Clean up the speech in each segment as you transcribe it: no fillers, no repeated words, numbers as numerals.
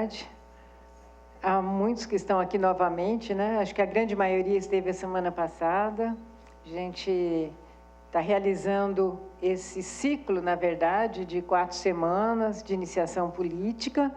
tarde. Há muitos que estão aqui novamente, né? Acho que a grande maioria esteve a semana passada. A gente está realizando esse ciclo, na verdade, de 4 semanas de iniciação política.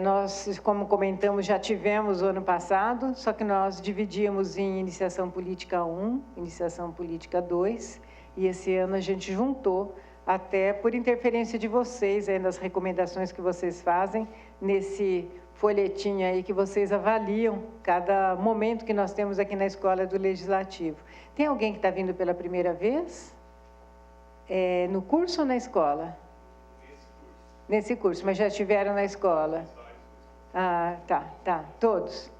Nós, como comentamos, já tivemos o ano passado, só que nós dividíamos em iniciação política 1, iniciação política 2, e esse ano a gente juntou, até por interferência de vocês, nas recomendações que vocês fazem, nesse folhetinho aí que vocês avaliam cada momento que nós temos aqui na Escola do Legislativo. Tem alguém que está vindo pela primeira vez? No curso ou na escola? Nesse curso, mas já estiveram na escola? Ah, tá, todos?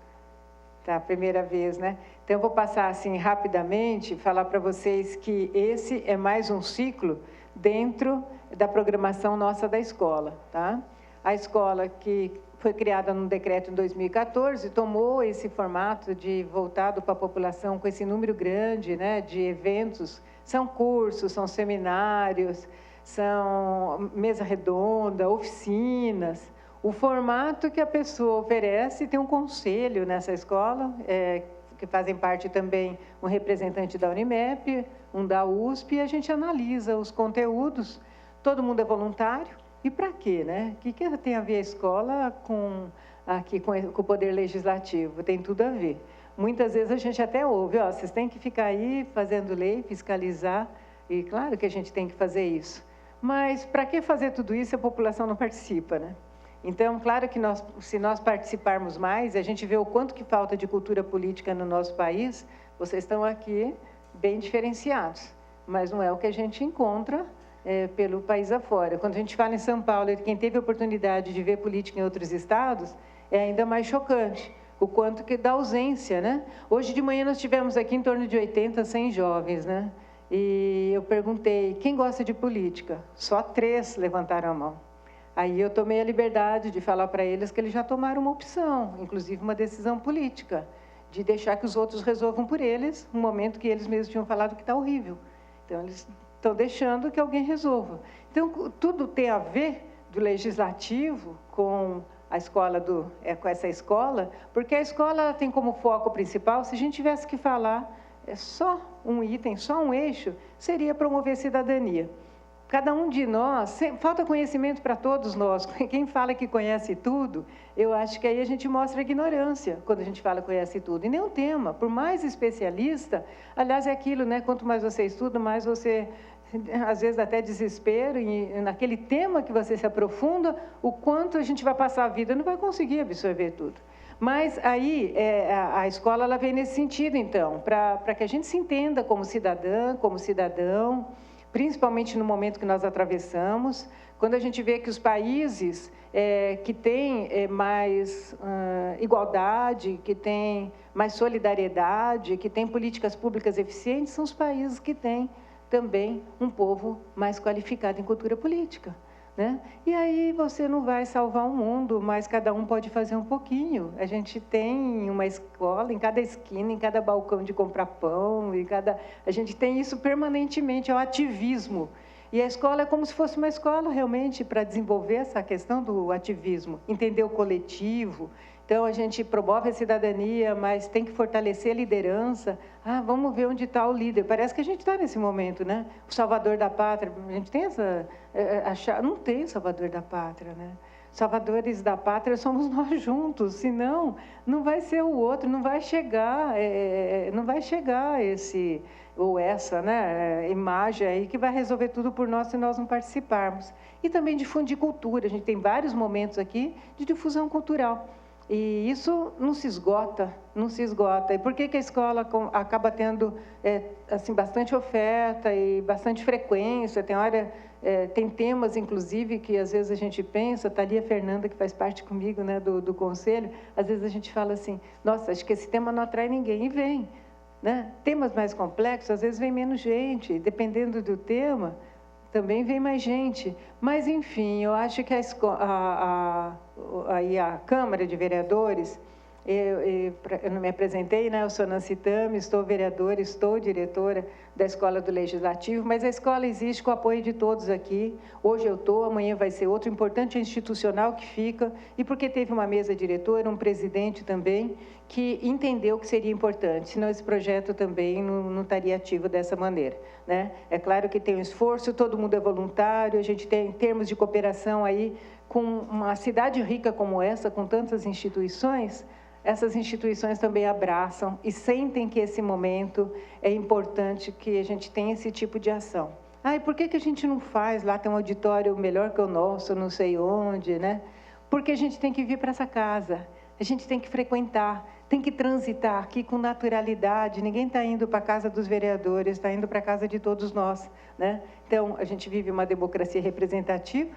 Tá, primeira vez, né? Então, eu vou passar assim rapidamente, falar para vocês que esse é mais um ciclo dentro da programação nossa da escola, tá? A escola que foi criada num decreto em 2014, tomou esse formato de voltado para a população com esse número grande, né, de eventos. São cursos, são seminários, são mesa redonda, oficinas. O formato que a pessoa oferece, tem um conselho nessa escola, que fazem parte também um representante da Unimep, um da USP, e a gente analisa os conteúdos. Todo mundo é voluntário. E para quê, né? O que tem a ver a escola com o Poder Legislativo? Tem tudo a ver. Muitas vezes a gente até ouve, vocês têm que ficar aí fazendo lei, fiscalizar, e claro que a gente tem que fazer isso. Mas para que fazer tudo isso se a população não participa, né? Então, claro que se nós participarmos mais, a gente vê o quanto que falta de cultura política no nosso país, vocês estão aqui bem diferenciados, mas não é o que a gente encontra pelo país afora. Quando a gente fala em São Paulo, quem teve a oportunidade de ver política em outros estados, é ainda mais chocante, o quanto que dá ausência, né? Hoje de manhã nós tivemos aqui em torno de 80, 100 jovens, né? E eu perguntei, quem gosta de política? Só 3 levantaram a mão. Aí eu tomei a liberdade de falar para eles que eles já tomaram uma opção, inclusive uma decisão política, de deixar que os outros resolvam por eles, um momento que eles mesmos tinham falado que está horrível. Então, eles estão deixando que alguém resolva. Então, tudo tem a ver do legislativo com a escola, com essa escola, porque a escola tem como foco principal, se a gente tivesse que falar, só um item, só um eixo, seria promover cidadania. Cada um de nós, falta conhecimento para todos nós. Quem fala que conhece tudo, eu acho que aí a gente mostra ignorância, quando a gente fala que conhece tudo. E nem o tema, por mais especialista, aliás, é aquilo, né? Quanto mais você estuda, mais você, às vezes até desespero, e naquele tema que você se aprofunda, o quanto a gente vai passar a vida, não vai conseguir absorver tudo. Mas aí, a escola ela vem nesse sentido, então, para que a gente se entenda como cidadã, como cidadão, principalmente no momento que nós atravessamos, quando a gente vê que os países que têm mais igualdade, que têm mais solidariedade, que têm políticas públicas eficientes, são os países que têm também um povo mais qualificado em cultura política, né? E aí você não vai salvar o mundo, mas cada um pode fazer um pouquinho. A gente tem uma escola em cada esquina, em cada balcão de comprar pão, a gente tem isso permanentemente, é o ativismo. E a escola é como se fosse uma escola realmente para desenvolver essa questão do ativismo, entender o coletivo. Então, a gente promove a cidadania, mas tem que fortalecer a liderança. Vamos ver onde está o líder. Parece que a gente está nesse momento, né? O salvador da pátria. A gente tem essa... não tem salvador da pátria, né? Salvadores da pátria somos nós juntos, senão não vai ser o outro, não vai chegar esse ou essa, né, imagem aí que vai resolver tudo por nós se nós não participarmos. E também difundir cultura. A gente tem vários momentos aqui de difusão cultural. E isso não se esgota, não se esgota. E por que a escola acaba tendo assim, bastante oferta e bastante frequência? Tem temas, inclusive, que às vezes a gente pensa, Thalia Fernanda, que faz parte comigo, né, do conselho, às vezes a gente fala assim, nossa, acho que esse tema não atrai ninguém, e vem. Né? Temas mais complexos, às vezes vem menos gente, dependendo do tema, também vem mais gente. Mas, enfim, eu acho que a Câmara de Vereadores, Eu não me apresentei, né? Eu sou Nancy Tami, estou vereadora, estou diretora da Escola do Legislativo, mas a escola existe com o apoio de todos aqui. Hoje eu estou, amanhã vai ser outro importante institucional que fica, e porque teve uma mesa diretora, um presidente também, que entendeu que seria importante, senão esse projeto também não estaria ativo dessa maneira, né? É claro que tem um esforço, todo mundo é voluntário, a gente tem, em termos de cooperação aí, com uma cidade rica como essa, com tantas instituições, essas instituições também abraçam e sentem que esse momento é importante que a gente tenha esse tipo de ação. Ah, e por que a gente não faz? Lá tem um auditório melhor que o nosso, não sei onde, né? Porque a gente tem que vir para essa casa, a gente tem que frequentar, tem que transitar aqui com naturalidade. Ninguém está indo para a casa dos vereadores, está indo para a casa de todos nós, né? Então, a gente vive uma democracia representativa,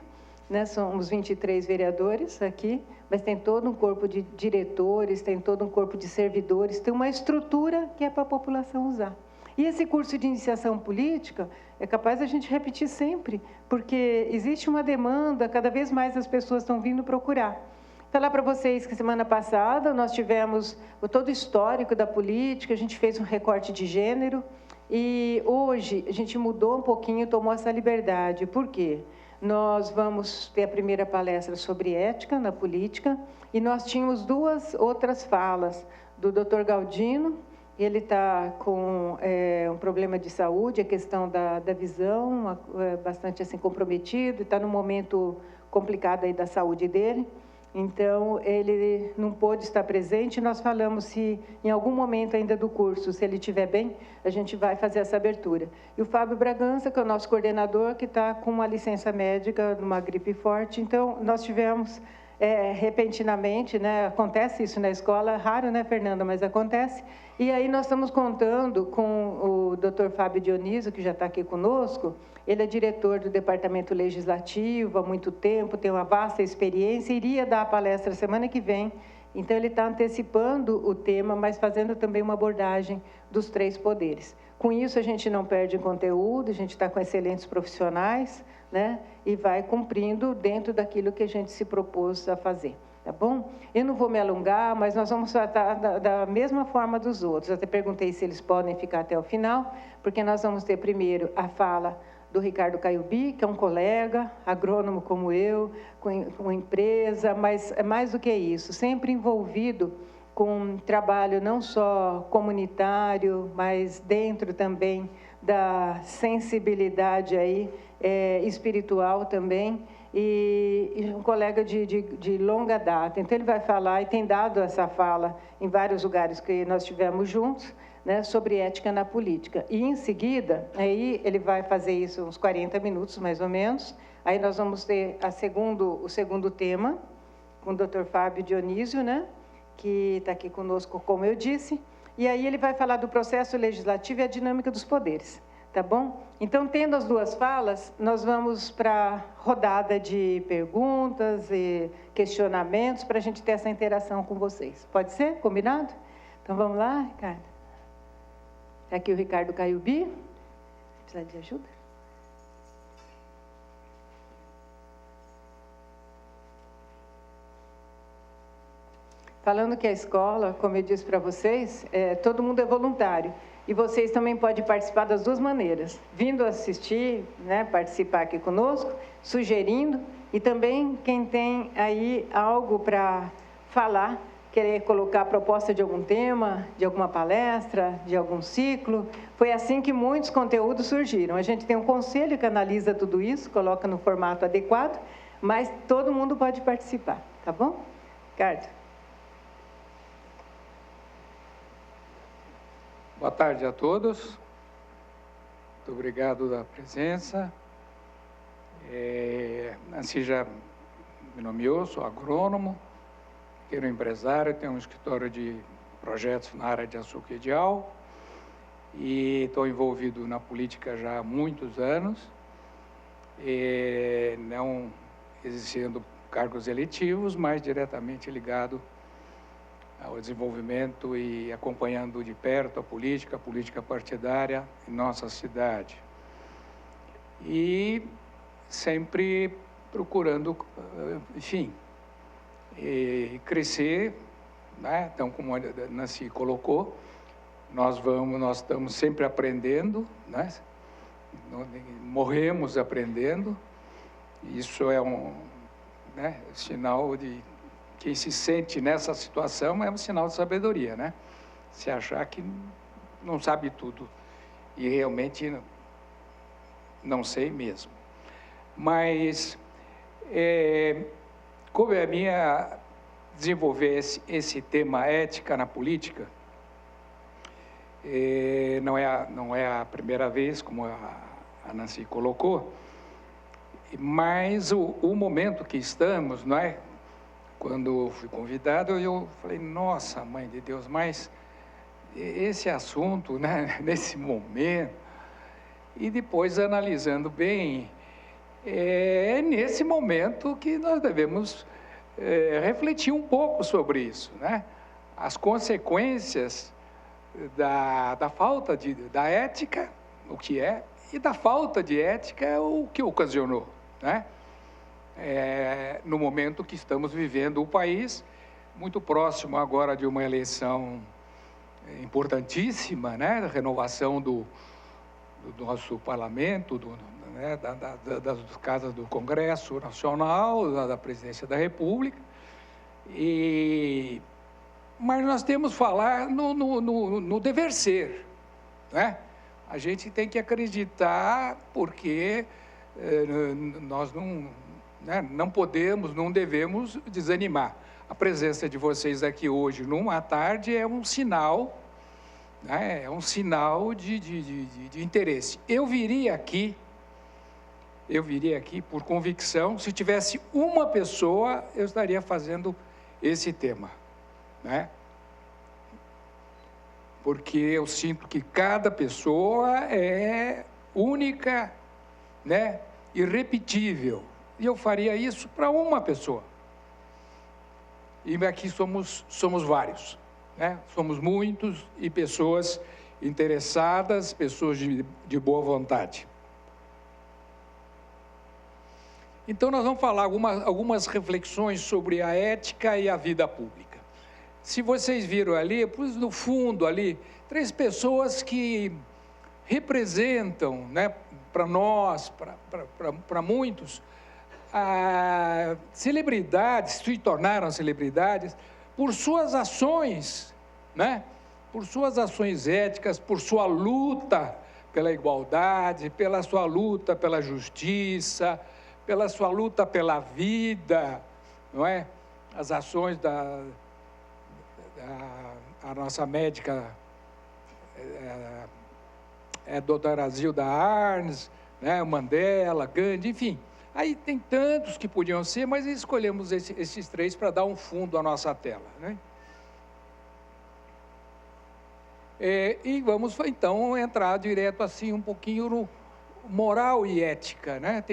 né? Somos 23 vereadores aqui, mas tem todo um corpo de diretores, tem todo um corpo de servidores, tem uma estrutura que é para a população usar. E esse curso de iniciação política é capaz a gente repetir sempre, porque existe uma demanda, cada vez mais as pessoas estão vindo procurar. Falar para vocês que semana passada nós tivemos todo o histórico da política, a gente fez um recorte de gênero, e hoje a gente mudou um pouquinho, tomou essa liberdade. Por quê? Nós vamos ter a primeira palestra sobre ética na política, e nós tínhamos duas outras falas do Dr. Galdino. Ele está com um problema de saúde, a questão da visão, bastante assim comprometido, está num momento complicado aí da saúde dele. Então, ele não pôde estar presente. Nós falamos se, em algum momento ainda do curso, se ele estiver bem, a gente vai fazer essa abertura. E o Fábio Bragança, que é o nosso coordenador, que está com uma licença médica, numa gripe forte. Então, nós tivemos, repentinamente, né, acontece isso na escola, raro, né, Fernanda, mas acontece. E aí nós estamos contando com o Dr. Fábio Dionísio, que já está aqui conosco. Ele é diretor do Departamento Legislativo há muito tempo, tem uma vasta experiência, iria dar a palestra semana que vem. Então, ele está antecipando o tema, mas fazendo também uma abordagem dos 3 poderes. Com isso, a gente não perde conteúdo, a gente está com excelentes profissionais, né? E vai cumprindo dentro daquilo que a gente se propôs a fazer. Tá bom? Eu não vou me alongar, mas nós vamos tratar da mesma forma dos outros. Eu até perguntei se eles podem ficar até o final, porque nós vamos ter primeiro a fala do Ricardo Caiubi, que é um colega, agrônomo como eu, com empresa, mas é mais do que isso, sempre envolvido com um trabalho não só comunitário, mas dentro também da sensibilidade aí, espiritual também, e um colega de longa data. Então, ele vai falar, e tem dado essa fala em vários lugares que nós estivemos juntos, né, sobre ética na política. E, em seguida, aí ele vai fazer isso uns 40 minutos, mais ou menos. Aí nós vamos ter o segundo tema, com o Dr. Fábio Dionísio, né, que está aqui conosco, como eu disse. E aí ele vai falar do processo legislativo e a dinâmica dos poderes. Tá bom? Então, tendo as duas falas, nós vamos para a rodada de perguntas e questionamentos, para a gente ter essa interação com vocês. Pode ser? Combinado? Então, vamos lá, Ricardo? Está aqui o Ricardo Caiubi. Precisa de ajuda? Falando que a escola, como eu disse para vocês, todo mundo é voluntário. E vocês também podem participar das duas maneiras, vindo assistir, né, participar aqui conosco, sugerindo, e também quem tem aí algo para falar, querer colocar a proposta de algum tema, de alguma palestra, de algum ciclo. Foi assim que muitos conteúdos surgiram. A gente tem um conselho que analisa tudo isso, coloca no formato adequado, mas todo mundo pode participar, tá bom? Ricardo. Boa tarde a todos. Muito obrigado pela presença. Nancy já me nomeou, sou agrônomo, quero empresário, tenho um escritório de projetos na área de açúcar e de álcool e estou envolvido na política já há muitos anos, não exercendo cargos eletivos, mas diretamente ligado ao desenvolvimento e acompanhando de perto a política partidária em nossa cidade. E sempre procurando, enfim, crescer né? Então, como a Nancy colocou, nós estamos sempre aprendendo, né? Morremos aprendendo. Isso é né, sinal de quem se sente nessa situação, é um sinal de sabedoria, né? Se achar que não sabe tudo e realmente não sei mesmo. Mas como é a minha desenvolver esse tema ética na política, não é a primeira vez, como a Nancy colocou, mas o momento que estamos, não é? Quando fui convidado, eu falei, nossa, Mãe de Deus, mas esse assunto, né, nesse momento, e depois analisando bem, é nesse momento que nós devemos refletir um pouco sobre isso, né? As consequências da falta da ética, o que é, e da falta de ética, o que ocasionou, né? No momento que estamos vivendo o país, muito próximo agora de uma eleição importantíssima, né? A renovação do nosso parlamento, né? das casas do Congresso Nacional, da Presidência da República, mas nós temos que falar no dever ser, né? A gente tem que acreditar, porque nós não podemos, não devemos desanimar. A presença de vocês aqui hoje, numa tarde, é um sinal, né? É um sinal de interesse. Eu viria aqui por convicção, se tivesse uma pessoa, eu estaria fazendo esse tema, né? Porque eu sinto que cada pessoa é única, né? Irrepetível. E eu faria isso para uma pessoa. E aqui somos vários, né? Somos muitos e pessoas interessadas, pessoas de boa vontade. Então, nós vamos falar algumas reflexões sobre a ética e a vida pública. Se vocês viram ali, no fundo ali, 3 pessoas que representam, né, para nós, para muitos, celebridades, se tornaram celebridades por suas ações, né? Por suas ações éticas, por sua luta pela igualdade, pela sua luta pela justiça, pela sua luta pela vida, não é? As ações a nossa médica, doutora Zilda Arnes, né? Mandela, Gandhi, enfim. Aí tem tantos que podiam ser, mas escolhemos esses 3 para dar um fundo à nossa tela, né? E vamos, então, entrar direto, assim, um pouquinho no moral e ética, né?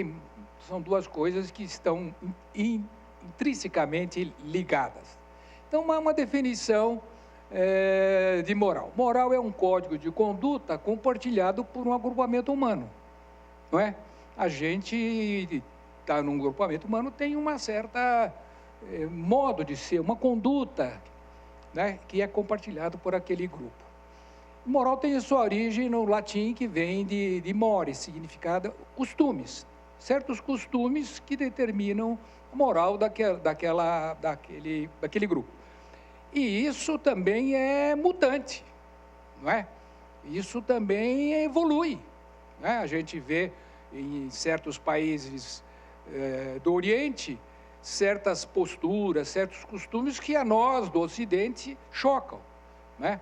São 2 coisas que estão intrinsecamente ligadas. Então, uma definição de moral. Moral é um código de conduta compartilhado por um agrupamento humano, não é? A gente está num grupamento humano, tem uma certa modo de ser, uma conduta, né, que é compartilhado por aquele grupo. Moral tem a sua origem no latim, que vem de mores, significado costumes, certos costumes que determinam a moral daquele grupo. E isso também é mutante, não é? Isso também evolui, né? A gente vê em certos países do Oriente certas posturas, certos costumes que a nós, do Ocidente, chocam, né?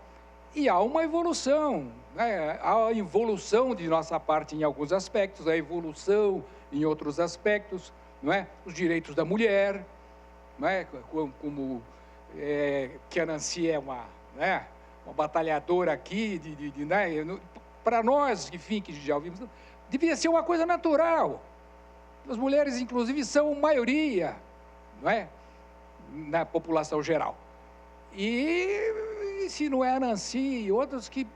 E há uma evolução, né? Há a evolução de nossa parte em alguns aspectos, a evolução em outros aspectos, não é? Os direitos da mulher, não é? Como que a Nancy é uma batalhadora aqui, né? Para nós, enfim, que já ouvimos, devia ser uma coisa natural. As mulheres, inclusive, são maioria, não é? Na população geral. E se não é a Nancy e outros que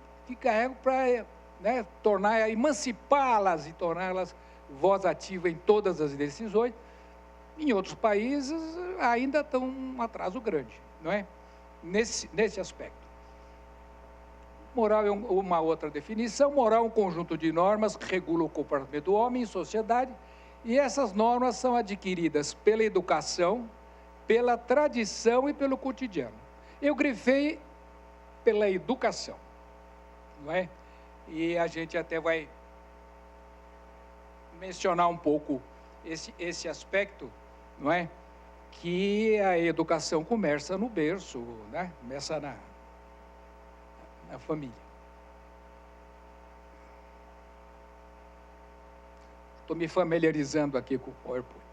carregam para, né, emancipá-las e torná-las voz ativa em todas as decisões, em outros países ainda estão um atraso grande, não é? nesse aspecto. Moral é uma outra definição. Moral é um conjunto de normas que regula o comportamento do homem em sociedade, e essas normas são adquiridas pela educação, pela tradição e pelo cotidiano. Eu grifei pela educação, não é? E a gente até vai mencionar um pouco esse aspecto, não é? Que a educação começa no berço, né? Começa na família. Estou me familiarizando aqui com o PowerPoint.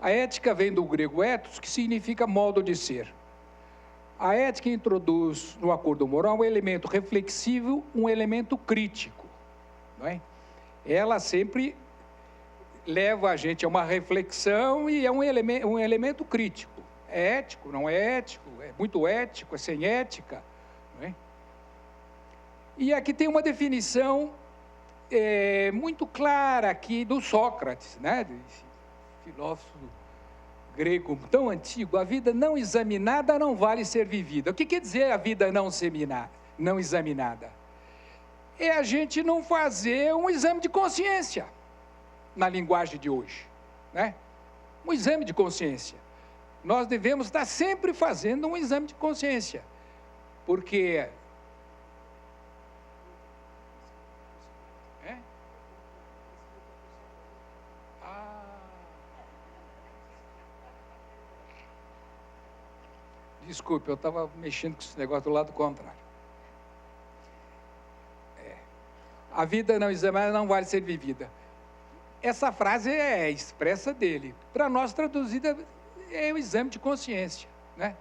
A ética vem do grego ethos, que significa modo de ser. A ética introduz no acordo moral um elemento reflexivo, um elemento crítico, não é? Ela sempre leva a gente a uma reflexão e é um elemento crítico. É ético, não é ético, é muito ético, é sem ética, não é? E aqui tem uma definição muito clara aqui do Sócrates, né? Desse filósofo grego tão antigo. A vida não examinada não vale ser vivida. O que quer dizer a vida não examinada? É a gente não fazer um exame de consciência, na linguagem de hoje, né? Um exame de consciência. Nós devemos estar sempre fazendo um exame de consciência, porque desculpe, eu estava mexendo com esse negócio do lado contrário. A vida não examinada não vale ser vivida. Essa frase é expressa dele. Para nós, traduzida, é o exame de consciência, né?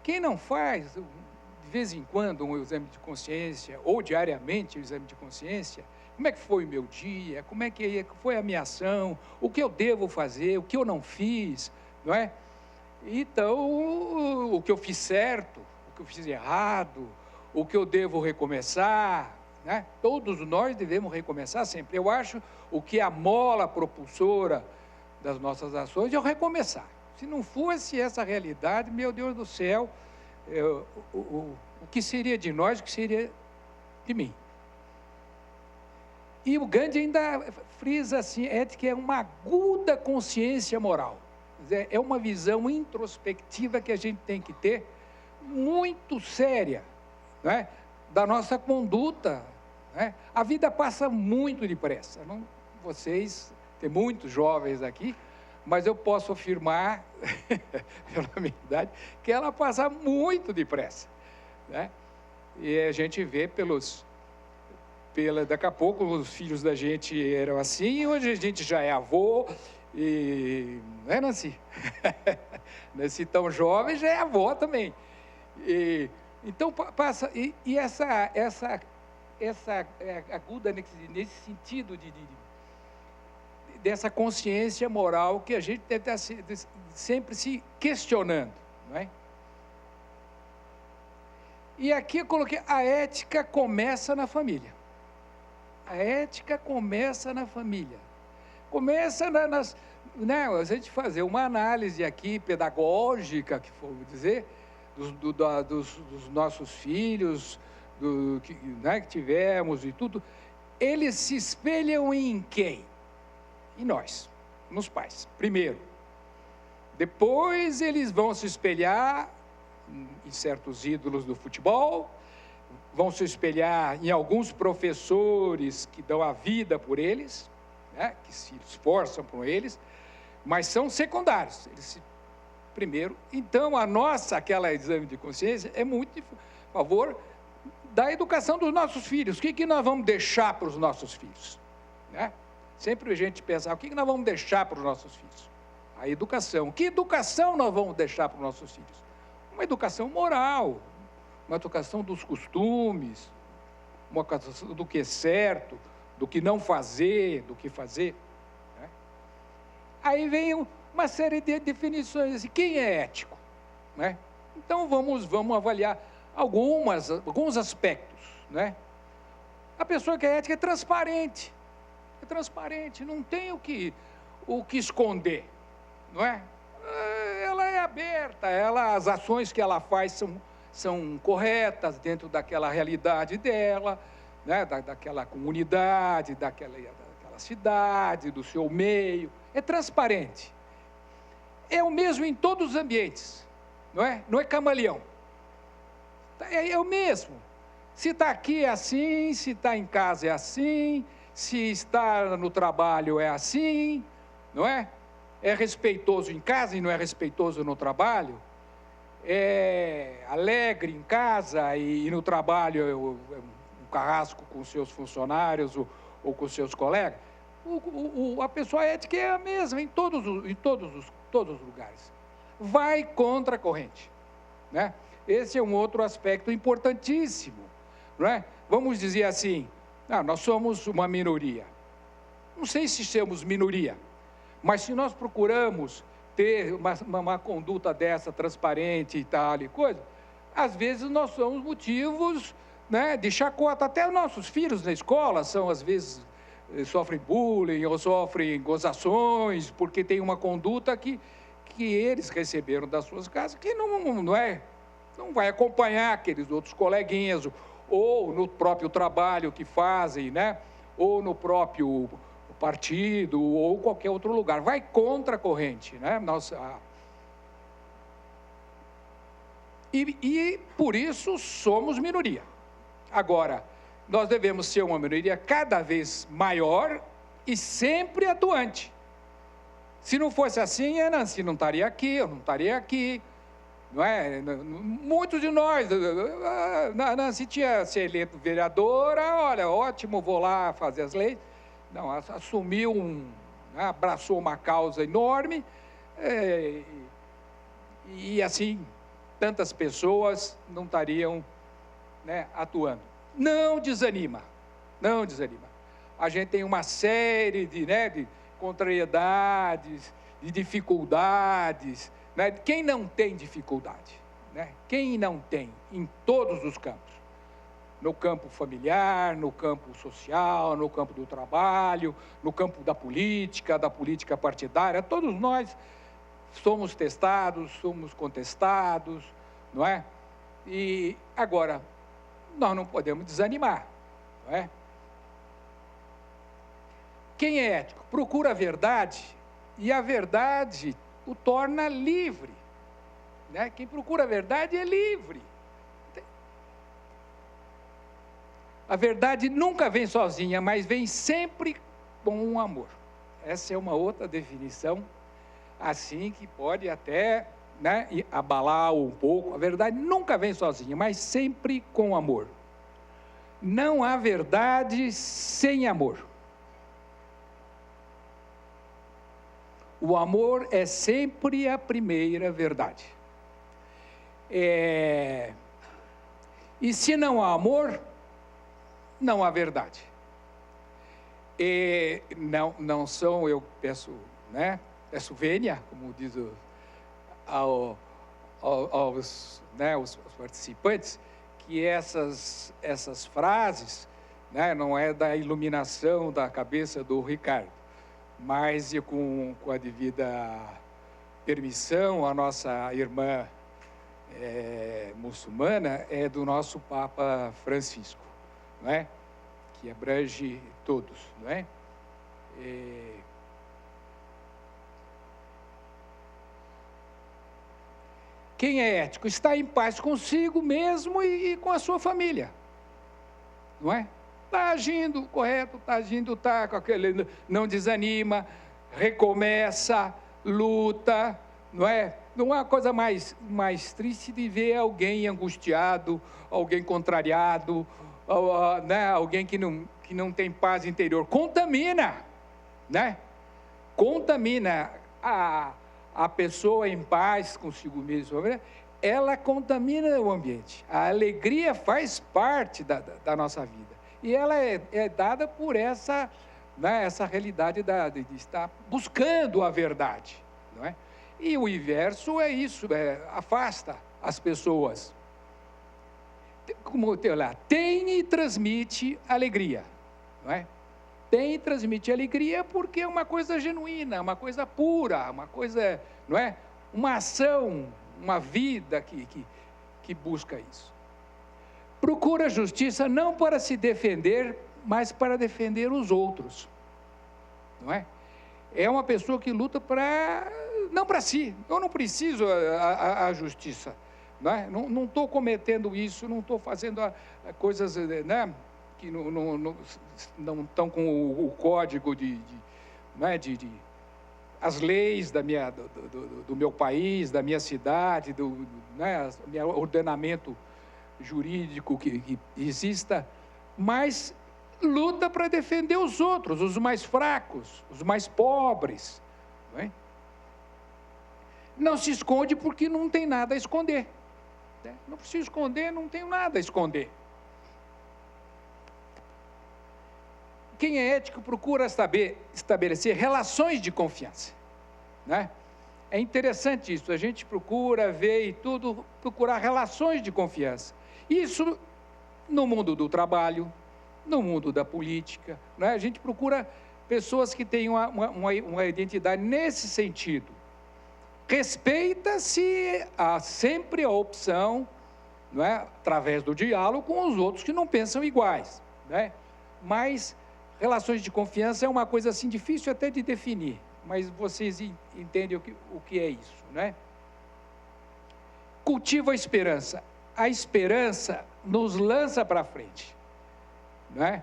Quem não faz, de vez em quando, um exame de consciência, ou diariamente um exame de consciência, como é que foi o meu dia, como é que foi a minha ação, o que eu devo fazer, o que eu não fiz, não é? Então, o que eu fiz certo, o que eu fiz errado, o que eu devo recomeçar, né? Todos nós devemos recomeçar sempre. Eu acho o que é a mola propulsora das nossas ações é o recomeçar. Se não fosse essa realidade, meu Deus do céu, o que seria de nós, o que seria de mim? E o Gandhi ainda frisa assim, ética é uma aguda consciência moral. É uma visão introspectiva que a gente tem que ter, muito séria, né? Da nossa conduta, né? A vida passa muito depressa. Vocês, tem muitos jovens aqui, mas eu posso afirmar, pela minha idade, que ela passa muito depressa, né? E a gente vê daqui a pouco os filhos da gente eram assim, hoje a gente já é avô, e não é, Nancy? Nancy tão jovem já é avó também. Então passa, e essa aguda nesse sentido dessa consciência moral que a gente deve estar sempre se questionando, não é? E aqui eu coloquei, a ética começa na família. A ética começa na família. Começa né, a gente fazer uma análise aqui pedagógica, que for dizer, dos nossos filhos, né, que tivemos e tudo. Eles se espelham em quem? Em nós, nos pais, primeiro. Depois eles vão se espelhar em certos ídolos do futebol, vão se espelhar em alguns professores que dão a vida por eles, né, que se esforçam por eles, mas são secundários. Primeiro, então aquela exame de consciência é muito a favor da educação dos nossos filhos. O que nós vamos deixar para os nossos filhos, né? Sempre a gente pensa, o que nós vamos deixar para os nossos filhos? A educação. Que educação nós vamos deixar para os nossos filhos? Uma educação moral, uma educação dos costumes, uma educação do que é certo, do que não fazer, do que fazer, né? Aí vem uma série de definições, assim, quem é ético, né? Então vamos avaliar alguns aspectos, né? A pessoa que é ética é transparente, É transparente, não tem o que esconder, não é? Ela é aberta, as ações que ela faz são corretas dentro daquela realidade dela, né? Daquela comunidade, daquela cidade, do seu meio. É transparente. É o mesmo em todos os ambientes, não é? Não é camaleão. É o mesmo. Se está aqui é assim, se está em casa é assim, se está no trabalho é assim, não é? É respeitoso em casa e não é respeitoso no trabalho, é alegre em casa e no trabalho é um carrasco com seus funcionários ou com seus colegas. A pessoa ética é a mesma em todos os lugares. Vai contra a corrente, né? Esse é um outro aspecto importantíssimo, não é? Vamos dizer assim, nós somos uma minoria. Não sei se somos minoria, mas se nós procuramos ter uma conduta dessa transparente e tal e coisa, às vezes nós somos motivos, né, de chacota. Até os nossos filhos na escola às vezes sofrem bullying ou sofrem gozações porque tem uma conduta que eles receberam das suas casas que não vai acompanhar aqueles outros coleguinhas, ou no próprio trabalho que fazem, né? Ou no próprio partido, ou qualquer outro lugar. Vai contra a corrente, né? E por isso somos minoria. Agora, nós devemos ser uma minoria cada vez maior e sempre atuante. Se não fosse assim, a Nancy não estaria aqui, eu não estaria aqui. Não é? Muitos de nós, a Nancy tinha ser eleito vereadora, olha, ótimo, vou lá fazer as leis. Não, assumiu abraçou uma causa enorme, e assim, tantas pessoas não estariam, né, atuando. Não desanima. A gente tem uma série de contrariedades, de dificuldades, né? Quem não tem dificuldade? Né? Quem não tem em todos os campos? No campo familiar, no campo social, no campo do trabalho, no campo da política partidária, todos nós somos testados, somos contestados, não é? E agora, nós não podemos desanimar, não é? Quem é ético? Procura a verdade, e a verdade o torna livre, né? Quem procura a verdade é livre. A verdade nunca vem sozinha, mas vem sempre com um amor. Essa é uma outra definição, assim, que pode até, né, abalar um pouco. A verdade nunca vem sozinha, mas sempre com amor. Não há verdade sem amor. O amor é sempre a primeira verdade. E se não há amor, não há verdade. Não são, eu peço, né, peço vênia, como diz aos participantes, que essas frases, né, não é da iluminação da cabeça do Ricardo, mas com a devida permissão, a nossa irmã muçulmana é do nosso Papa Francisco, não é? Que abrange todos, não é? Quem é ético está em paz consigo mesmo e com a sua família, não é? Está agindo correto, está com aquele, não desanima, recomeça, luta, não é? Não há coisa mais triste de ver alguém angustiado, alguém contrariado, né? Alguém que não tem paz interior. Contamina, né? Contamina a pessoa em paz consigo mesma, ela contamina o ambiente. A alegria faz parte da nossa vida. E ela é dada por essa, né, essa realidade de estar buscando a verdade, não é? E o inverso é isso, afasta as pessoas. Como tem lá, tem e transmite alegria, não é? tem e transmite alegria porque é uma coisa genuína, uma coisa pura, uma coisa, não é? Uma ação, uma vida que busca isso. Procura justiça não para se defender, mas para defender os outros, não é? É uma pessoa que luta não para si. Eu não preciso a justiça, não é? Não estou cometendo isso, não estou fazendo coisas, né, que não estão com o código as leis do meu país, da minha cidade, né, meu ordenamento jurídico que exista, mas luta para defender os outros, os mais fracos, os mais pobres. Não é? Não se esconde porque não tem nada a esconder. Né? Não preciso esconder, não tenho nada a esconder. Quem é ético procura estabelecer relações de confiança. Né? É interessante isso, a gente procura ver e tudo, procurar relações de confiança. Isso no mundo do trabalho, no mundo da política, né? A gente procura pessoas que tenham uma identidade nesse sentido. Respeita-se sempre a opção, não é? Através do diálogo com os outros que não pensam iguais, né? Mas relações de confiança é uma coisa assim difícil até de definir, mas vocês entendem o que é isso, né? Cultiva a esperança. A esperança nos lança para frente. Né?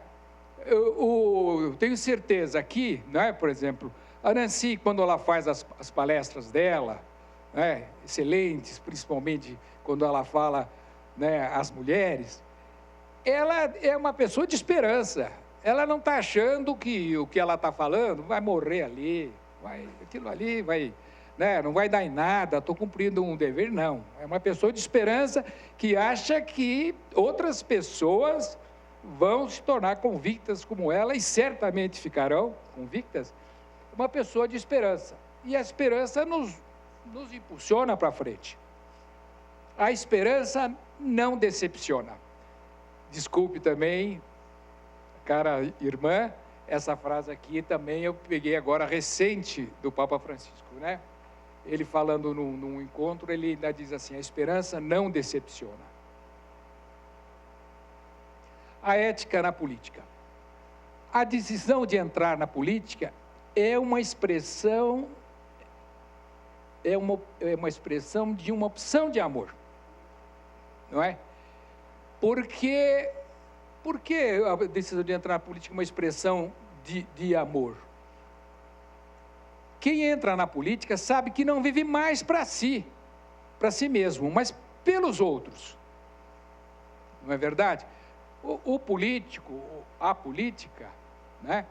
Eu tenho certeza aqui, né, por exemplo, a Nancy, quando ela faz as palestras dela, né, excelentes, principalmente quando ela fala, né, às mulheres, ela é uma pessoa de esperança. Ela não está achando que o que ela está falando vai morrer ali, aquilo ali vai, né, não vai dar em nada, estou cumprindo um dever, não. É uma pessoa de esperança que acha que outras pessoas vão se tornar convictas como ela, e certamente ficarão convictas, uma pessoa de esperança. E a esperança nos impulsiona para frente. A esperança não decepciona. Desculpe também, cara irmã, essa frase aqui também eu peguei agora recente do Papa Francisco, né? Ele falando num encontro, ele ainda diz assim, a esperança não decepciona. A ética na política. A decisão de entrar na política é uma expressão de uma opção de amor, não é? Por que a decisão de entrar na política é uma expressão de amor? Quem entra na política sabe que não vive mais para si mesmo, mas pelos outros, não é verdade? O político, a política, né,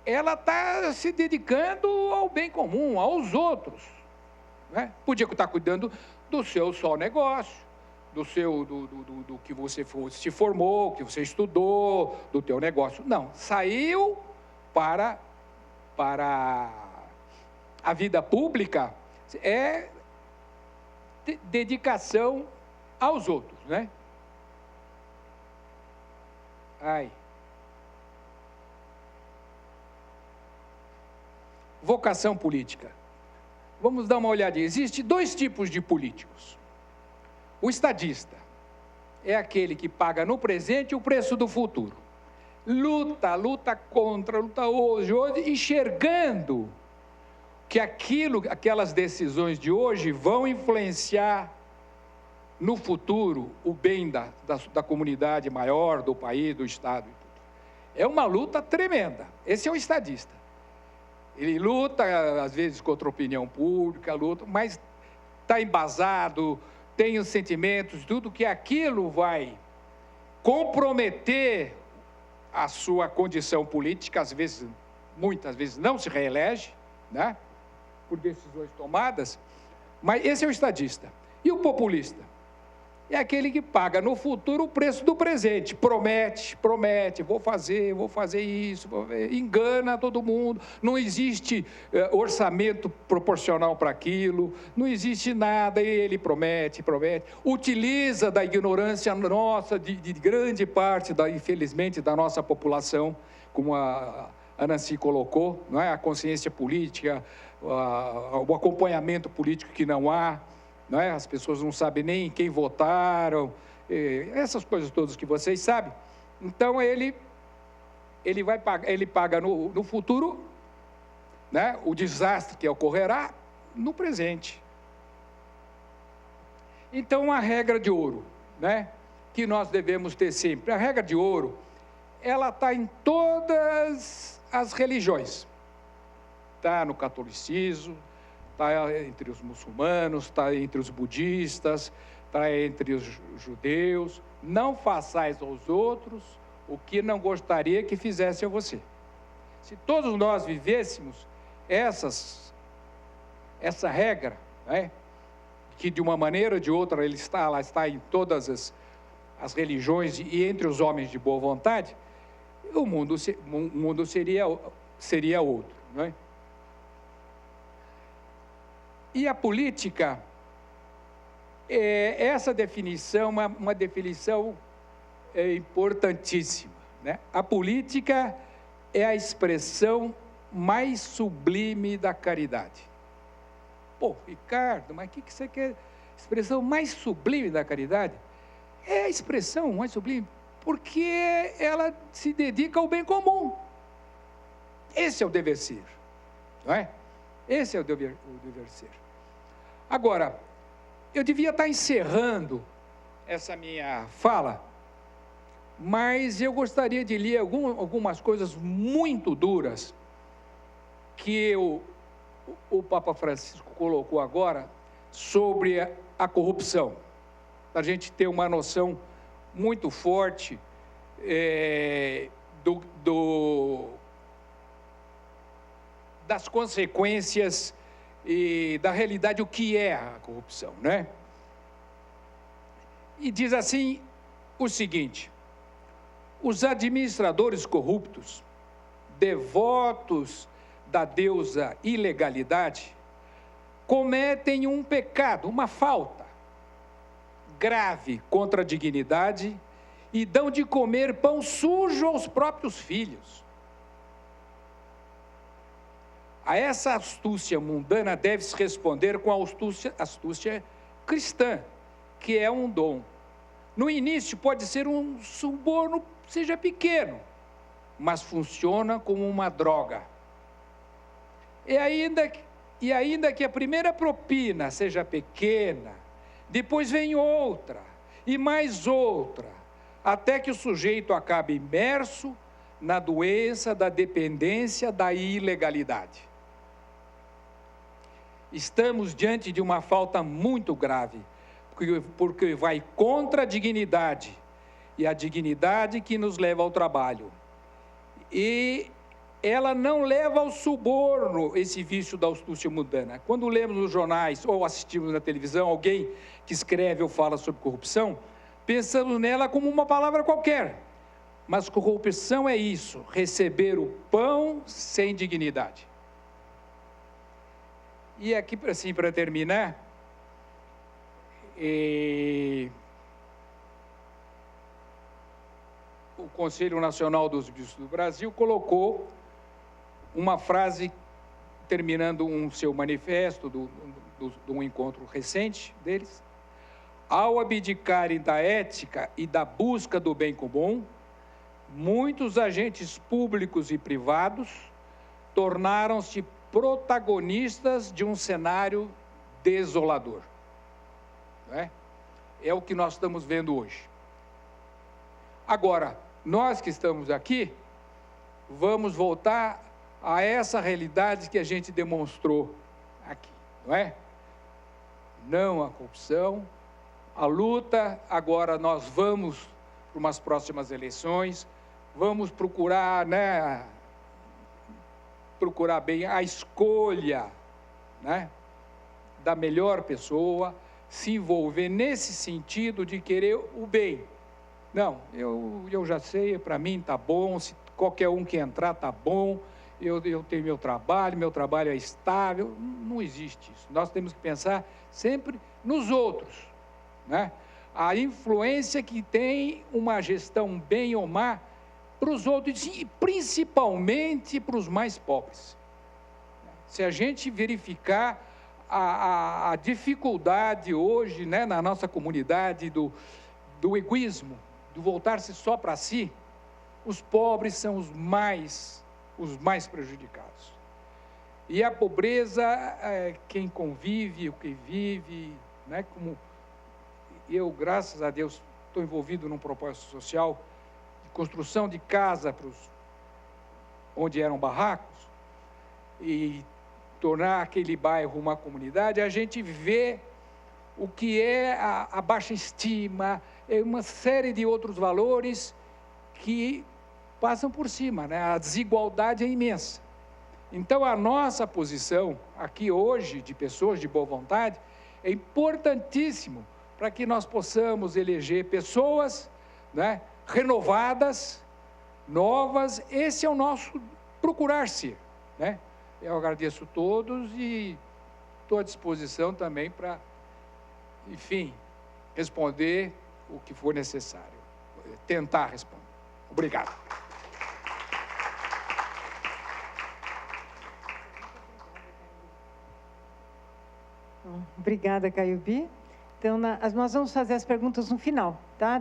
ela está se dedicando ao bem comum, aos outros. Né? Podia estar cuidando do seu só negócio, do que você se formou, que você estudou, do teu negócio. Não, saiu para a vida pública, é dedicação aos outros, né? Vocação política. Vamos dar uma olhadinha. Existem dois tipos de políticos. O estadista é aquele que paga no presente o preço do futuro. Luta contra, luta hoje, enxergando que aquelas decisões de hoje vão influenciar no futuro o bem da comunidade maior, do país, do Estado. É uma luta tremenda. Esse é o estadista. Ele luta, às vezes, contra a opinião pública, mas está embasado, tem os sentimentos, tudo que aquilo vai comprometer a sua condição política, muitas vezes não se reelege, né, por decisões tomadas, mas esse é o estadista. E o populista? É aquele que paga no futuro o preço do presente, promete, vou fazer isso, engana todo mundo, não existe orçamento proporcional para aquilo, não existe nada, e ele promete, utiliza da ignorância nossa, de grande parte, infelizmente, da nossa população, como a a Nancy colocou, não é? A consciência política, o acompanhamento político que não há, não é? As pessoas não sabem nem em quem votaram, essas coisas todas que vocês sabem. Então, ele paga no futuro, né, o desastre que ocorrerá no presente. Então, a regra de ouro, né, que nós devemos ter sempre, a regra de ouro, ela está em todas as religiões. Está no catolicismo, está entre os muçulmanos, está entre os budistas, está entre os judeus. Não façais aos outros o que não gostaria que fizesse a você. Se todos nós vivêssemos essa regra, né, que de uma maneira ou de outra ela está em todas as religiões e entre os homens de boa vontade, o mundo seria outro, não é? E a política, essa definição, uma definição importantíssima, né? A política é a expressão mais sublime da caridade. Pô, Ricardo, mas o que você quer? Expressão mais sublime da caridade? É a expressão mais sublime, porque ela se dedica ao bem comum. Esse é o dever ser, não é? Esse é o dever ser. Agora, eu devia estar encerrando essa minha fala, mas eu gostaria de ler algumas coisas muito duras que o Papa Francisco colocou agora sobre a corrupção, para a gente ter uma noção muito forte das consequências e da realidade, o que é a corrupção, né? E diz assim o seguinte: os administradores corruptos, devotos da deusa ilegalidade, cometem um pecado, uma falta grave contra a dignidade e dão de comer pão sujo aos próprios filhos. A essa astúcia mundana deve-se responder com a astúcia cristã, que é um dom. No início pode ser um suborno, seja pequeno, mas funciona como uma droga. E ainda que a primeira propina seja pequena, depois vem outra, e mais outra, até que o sujeito acabe imerso na doença da dependência da ilegalidade. Estamos diante de uma falta muito grave, porque vai contra a dignidade, e a dignidade que nos leva ao trabalho. E ela não leva ao suborno, esse vício da astúcia mundana. Quando lemos nos jornais ou assistimos na televisão alguém que escreve ou fala sobre corrupção, pensamos nela como uma palavra qualquer. Mas corrupção é isso, receber o pão sem dignidade. E aqui, assim, para terminar, o Conselho Nacional dos Bispos do Brasil colocou uma frase, terminando seu manifesto, de um encontro recente deles: ao abdicarem da ética e da busca do bem comum, muitos agentes públicos e privados tornaram-se protagonistas de um cenário desolador. Não é? É o que nós estamos vendo hoje. Agora, nós que estamos aqui, vamos voltar a essa realidade que a gente demonstrou aqui, não é? Não a corrupção, a luta. Agora nós vamos para umas próximas eleições, vamos procurar, né, procurar bem a escolha, né, da melhor pessoa, se envolver nesse sentido de querer o bem. Não, eu já sei, para mim está bom, se qualquer um que entrar está bom, eu tenho meu trabalho é estável. Não existe isso. Nós temos que pensar sempre nos outros, né? A influência que tem uma gestão bem ou má para os outros e principalmente para os mais pobres. Se a gente verificar a dificuldade hoje, né, na nossa comunidade do egoísmo, do voltar-se só para si, os pobres são os mais prejudicados. E a pobreza, quem convive, o que vive, né, como eu, graças a Deus, estou envolvido num propósito social de construção de casa onde eram barracos e tornar aquele bairro uma comunidade, a gente vê o que é a baixa estima, uma série de outros valores que passam por cima, né? A desigualdade é imensa. Então, a nossa posição aqui hoje, de pessoas de boa vontade, é importantíssimo para que nós possamos eleger pessoas, né, renovadas, novas. Esse é o nosso procurar ser, né? Eu agradeço a todos e estou à disposição também para, enfim, responder o que for necessário, tentar responder. Obrigado. Obrigada, Caiubi. Então, nós vamos fazer as perguntas no final, tá?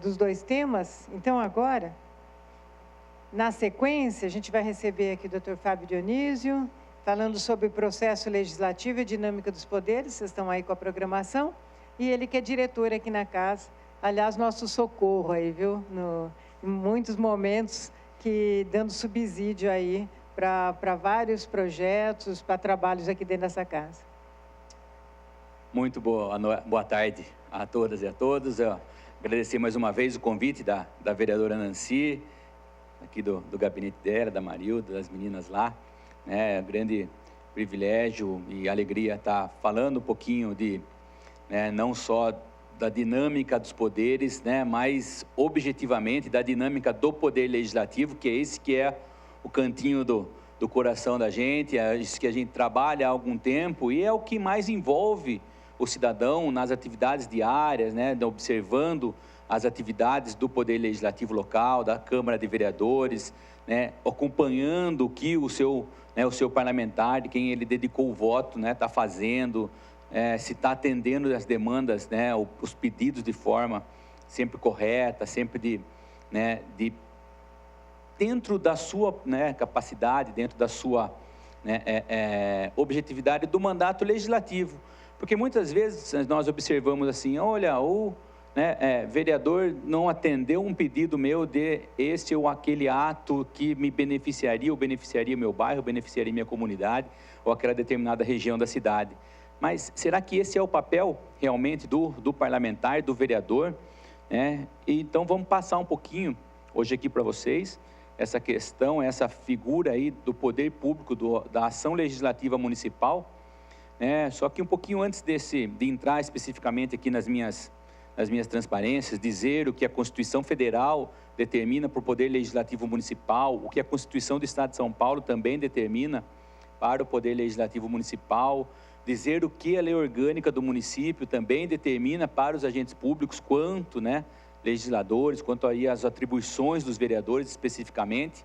Dos dois temas. Então, agora, na sequência, a gente vai receber aqui o Dr. Fábio Dionísio, falando sobre o processo legislativo e a dinâmica dos poderes. Vocês estão aí com a programação. E ele que é diretor aqui na casa. Aliás, nosso socorro aí, viu? Em muitos momentos, dando subsídio aí para vários projetos, para trabalhos aqui dentro dessa casa. Muito boa tarde a todas e a todos. Eu agradecer mais uma vez o convite da vereadora Nancy, aqui do gabinete dela, da Marilda, das meninas lá. É um grande privilégio e alegria estar falando um pouquinho não só da dinâmica dos poderes, né, mas objetivamente da dinâmica do poder legislativo, que é esse que é o cantinho do coração da gente, é isso que a gente trabalha há algum tempo e é o que mais envolve o cidadão nas atividades diárias, né, observando as atividades do Poder Legislativo local, da Câmara de Vereadores, né, acompanhando o que o seu parlamentar, de quem ele dedicou o voto, né, está fazendo, se está atendendo as demandas, né, os pedidos de forma sempre correta, sempre dentro da sua, né, capacidade, dentro da sua, né, objetividade do mandato legislativo. Porque muitas vezes nós observamos assim, olha, o vereador não atendeu um pedido meu de este ou aquele ato que me beneficiaria, ou beneficiaria meu bairro, beneficiaria minha comunidade, ou aquela determinada região da cidade. Mas será que esse é o papel realmente do parlamentar, do vereador? Então vamos passar um pouquinho hoje aqui para vocês essa questão, essa figura aí do poder público, da ação legislativa municipal. Só que um pouquinho antes de entrar especificamente aqui nas minhas transparências, dizer o que a Constituição Federal determina para o Poder Legislativo Municipal, o que a Constituição do Estado de São Paulo também determina para o Poder Legislativo Municipal, dizer o que a lei orgânica do município também determina para os agentes públicos, quanto, legisladores, quanto aí as atribuições dos vereadores especificamente,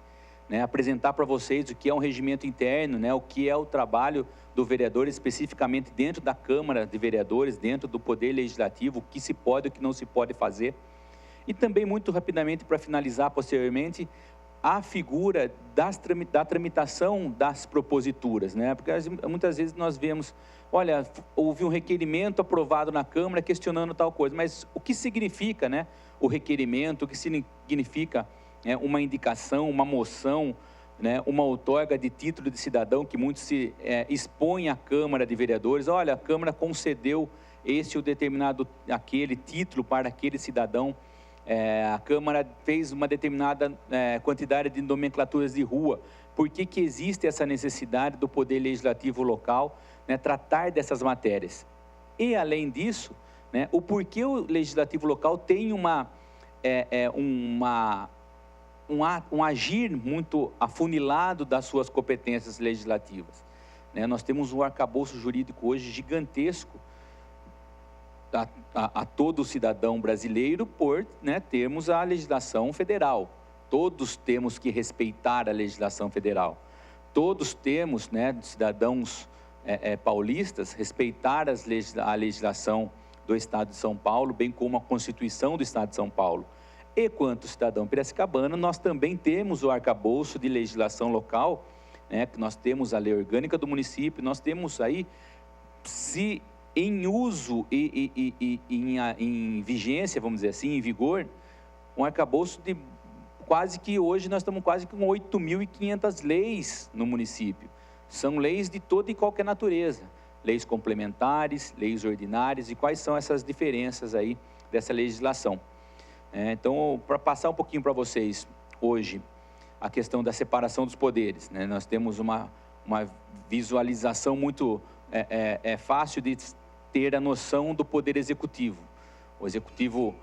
apresentar para vocês o que é um regimento interno, o que é o trabalho do vereador especificamente dentro da Câmara de Vereadores, dentro do Poder Legislativo, o que se pode e o que não se pode fazer. E também, muito rapidamente, para finalizar posteriormente, a figura da tramitação das proposituras, porque muitas vezes nós vemos, olha, houve um requerimento aprovado na Câmara questionando tal coisa, mas o que significa, o requerimento, o que significa uma indicação, uma moção, uma outorga de título de cidadão, que muito se expõe à Câmara de Vereadores, olha, a Câmara concedeu esse ou determinado, aquele título para aquele cidadão, a Câmara fez uma determinada quantidade de nomenclaturas de rua. Por que existe essa necessidade do Poder Legislativo local tratar dessas matérias? E, além disso, o porquê o Legislativo local tem um agir muito afunilado das suas competências legislativas. Nós temos um arcabouço jurídico hoje gigantesco a todo cidadão brasileiro por termos a legislação federal. Todos temos que respeitar a legislação federal. Todos temos, né, cidadãos paulistas, respeitar a legislação do Estado de São Paulo, bem como a Constituição do Estado de São Paulo. E quanto cidadão piracicabano, nós também temos o arcabouço de legislação local, né, que nós temos a lei orgânica do município, nós temos aí, se em uso e em vigência, vamos dizer assim, em vigor, um arcabouço de quase que hoje nós estamos quase com 8.500 leis no município. São leis de toda e qualquer natureza, leis complementares, leis ordinárias, e quais são essas diferenças aí dessa legislação. Então, para passar um pouquinho para vocês hoje, a questão da separação dos poderes, né? Nós temos uma visualização muito fácil de ter a noção do poder executivo. O executivo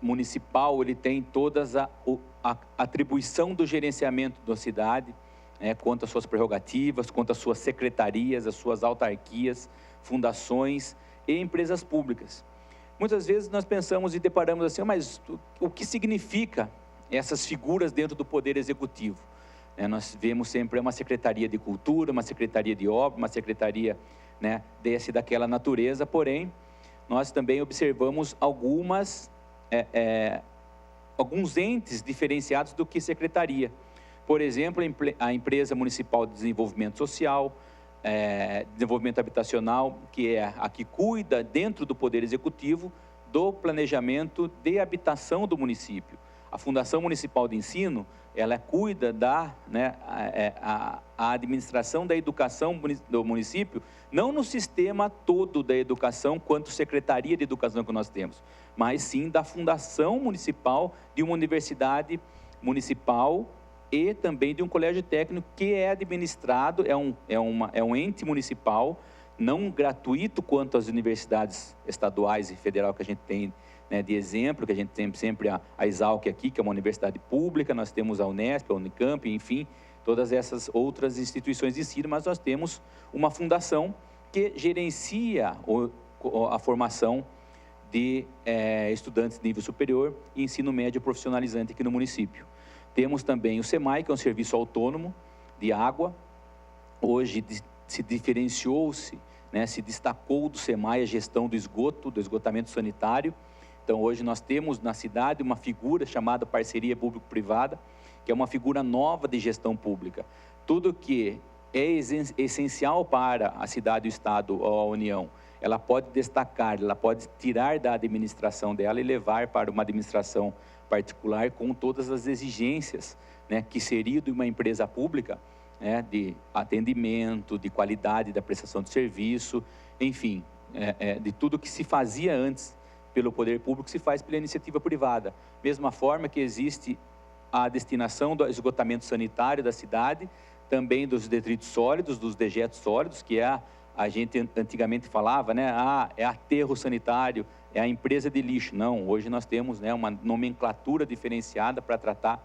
municipal, ele tem todas a atribuição do gerenciamento da cidade, quanto às suas prerrogativas, quanto às suas secretarias, às suas autarquias, fundações e empresas públicas. Muitas vezes nós pensamos e deparamos assim, mas o que significa essas figuras dentro do Poder Executivo? Nós vemos sempre uma Secretaria de Cultura, uma Secretaria de Obra, uma Secretaria, né, desse daquela natureza, porém, nós também observamos alguns entes diferenciados do que secretaria. Por exemplo, a Empresa Municipal de Desenvolvimento Social, Desenvolvimento Habitacional, que é a que cuida dentro do Poder Executivo do planejamento de habitação do município. A Fundação Municipal de Ensino, ela cuida da a administração da educação do município, não no sistema todo da educação, quanto Secretaria de Educação que nós temos, mas sim da Fundação Municipal de uma universidade municipal e também de um colégio técnico que é administrado, é um ente municipal, não gratuito quanto as universidades estaduais e federal que a gente tem, né, de exemplo, que a gente tem sempre a Exalc aqui, que é uma universidade pública, nós temos a Unesp, a Unicamp, enfim, todas essas outras instituições de ensino, mas nós temos uma fundação que gerencia a formação de estudantes de nível superior e ensino médio profissionalizante aqui no município. Temos também o SEMAI, que é um serviço autônomo de água. Hoje se diferenciou-se, né, se destacou do SEMAI a gestão do esgotamento sanitário. Então, hoje nós temos na cidade uma figura chamada parceria público-privada, que é uma figura nova de gestão pública. Tudo que é essencial para a cidade, o Estado ou a União, ela pode destacar, ela pode tirar da administração dela e levar para uma administração particular com todas as exigências, né, que seria de uma empresa pública, né, de atendimento, de qualidade da prestação de serviço, enfim, de tudo que se fazia antes pelo poder público se faz pela iniciativa privada. Mesma forma que existe a destinação do esgotamento sanitário da cidade, também dos detritos sólidos, dos dejetos sólidos, que a gente antigamente falava, né, é aterro sanitário, é a empresa de lixo. Não, hoje nós temos, né, uma nomenclatura diferenciada para tratar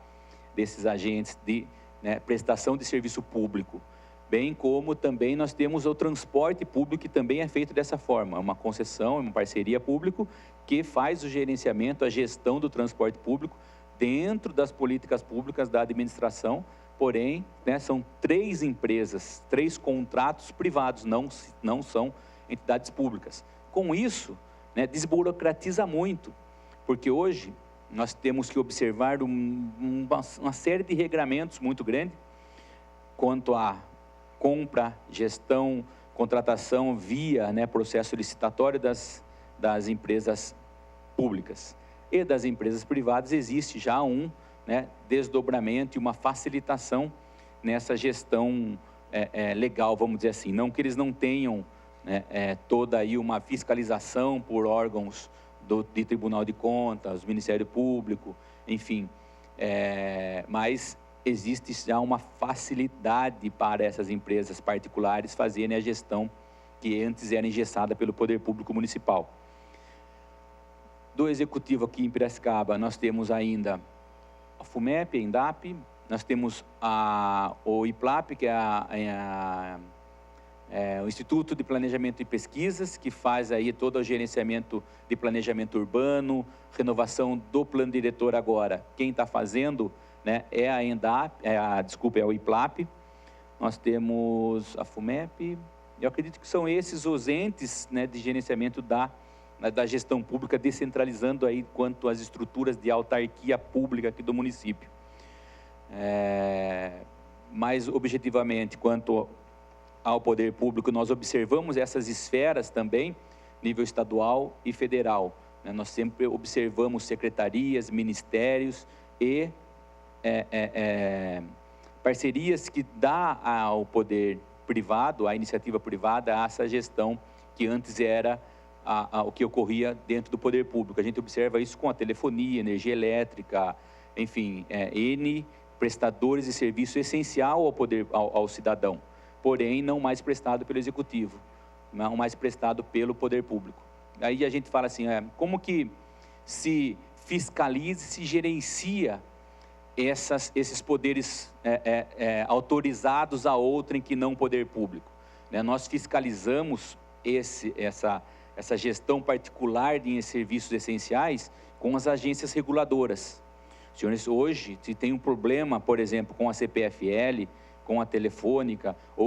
desses agentes de, né, prestação de serviço público, bem como também nós temos o transporte público, que também é feito dessa forma, uma concessão, uma parceria público, que faz o gerenciamento, a gestão do transporte público dentro das políticas públicas da administração, porém, né, são 3 empresas, 3 contratos privados, não são entidades públicas. Com isso, né, desburocratiza muito, porque hoje nós temos que observar uma série de regramentos muito grande quanto a compra, gestão, contratação via, né, processo licitatório das empresas públicas. E das empresas privadas existe já né, desdobramento e uma facilitação nessa gestão legal, vamos dizer assim. Não que eles não tenham, né, toda aí uma fiscalização por órgãos de Tribunal de Contas, Ministério Público, enfim, mas existe já uma facilidade para essas empresas particulares fazerem a gestão que antes era engessada pelo Poder Público Municipal. Do Executivo aqui em Piracicaba, nós temos ainda a FUMEP, a ENDAP, nós temos o IPLAP, que é o Instituto de Planejamento e Pesquisas, que faz aí todo o gerenciamento de planejamento urbano, renovação do plano diretor agora. Quem está fazendo, né, é a ENDAP, é o IPLAP, nós temos a FUMEP, eu acredito que são esses os entes, né, de gerenciamento da gestão pública, descentralizando aí quanto às estruturas de autarquia pública aqui do município. Mais objetivamente, quanto ao poder público, nós observamos essas esferas também, nível estadual e federal, né? Nós sempre observamos secretarias, ministérios e parcerias que dá ao poder privado, à iniciativa privada, essa gestão que antes era o que ocorria dentro do poder público. A gente observa isso com a telefonia, energia elétrica, enfim, N prestadores de serviço essencial ao cidadão, porém não mais prestado pelo executivo, não mais prestado pelo poder público. Aí a gente fala assim, como que se fiscaliza, se gerencia esses poderes autorizados a outrem que não poder público, né? Nós fiscalizamos essa gestão particular de serviços essenciais com as agências reguladoras. Senhores, hoje, se tem um problema, por exemplo, com a CPFL, com a Telefônica, ou